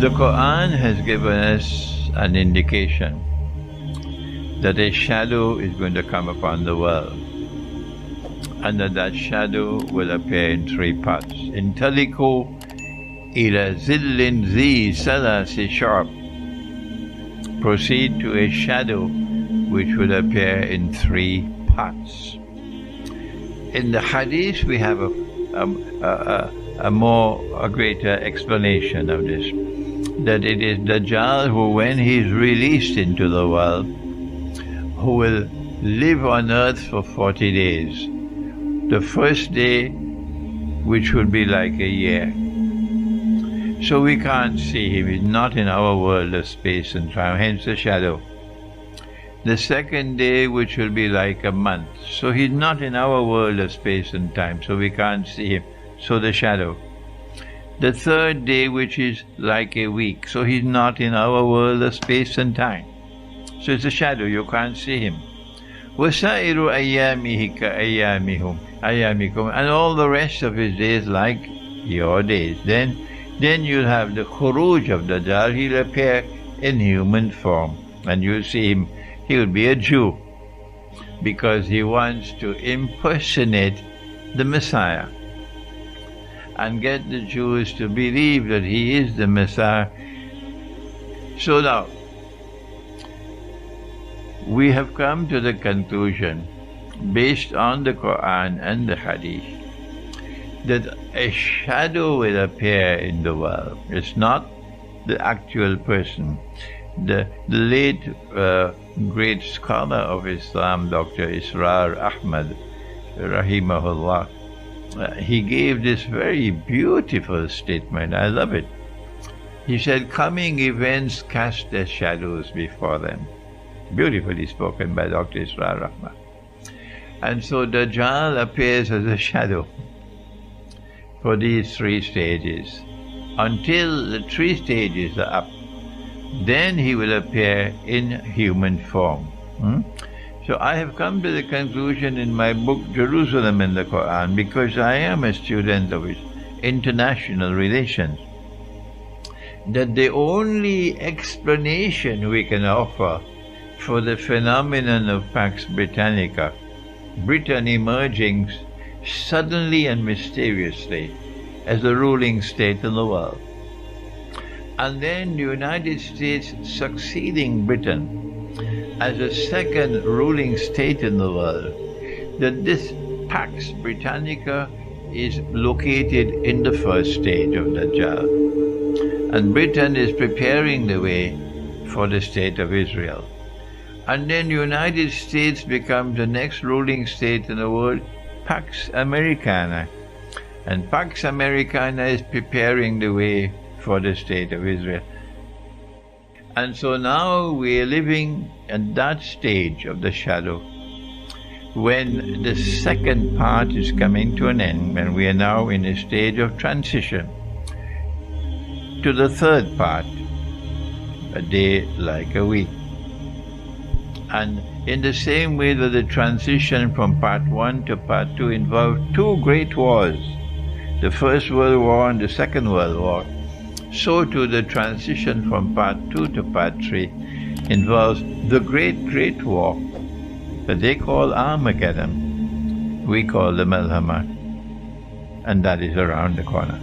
The Quran has given us an indication that a shadow is going to come upon the world, and that shadow will appear in three parts. Intaliku ila zillin zi salasi sharp. Proceed to a shadow which will appear in three parts. In the hadith we have a greater explanation of this, that it is Dajjal who, when he is released into the world, who will live on earth for 40 days. The first day, which will be like a year. So we can't see him, he's not in our world of space and time, hence the shadow. The second day, which will be like a month, so he's not in our world of space and time, so we can't see him, so the shadow. The third day, which is like a week, so he's not in our world of space and time, so it's a shadow, you can't see him. وَسَائِرُ أَيَّامِهِ كَأَيَّامِكُمْ, and all the rest of his days like your days. Then you'll have the khuruj of Dajjal, he'll appear in human form, and you'll see him, he'll be a Jew, because he wants to impersonate the Messiah, and get the Jews to believe that he is the Messiah. So now, we have come to the conclusion, based on the Quran and the Hadith, that a shadow will appear in the world. It's not the actual person. The late great scholar of Islam, Dr. Israr Ahmad, rahimahullah, he gave this very beautiful statement. I love it. He said, coming events cast their shadows before them. Beautifully spoken by Dr. Israr Ahmad. And so Dajjal appears as a shadow for these three stages. Until the three stages are up, then he will appear in human form. So I have come to the conclusion in my book Jerusalem in the Quran, because I am a student of international relations, that the only explanation we can offer for the phenomenon of Pax Britannica, Britain emerging suddenly and mysteriously as a ruling state in the world, and then the United States succeeding Britain as a second ruling state in the world, that this Pax Britannica is located in the first stage of Dajjal, and Britain is preparing the way for the state of Israel. And then the United States becomes the next ruling state in the world, Pax Americana. And Pax Americana is preparing the way for the state of Israel. And so now we are living at that stage of the shadow, when the second part is coming to an end, and we are now in a stage of transition to the third part, a day like a week. And in the same way that the transition from part 1 to part 2 involved two great wars, the First World War and the Second World War, so too the transition from part 2 to part 3 involves the great war that they call Armageddon, we call the Malhama, and that is around the corner.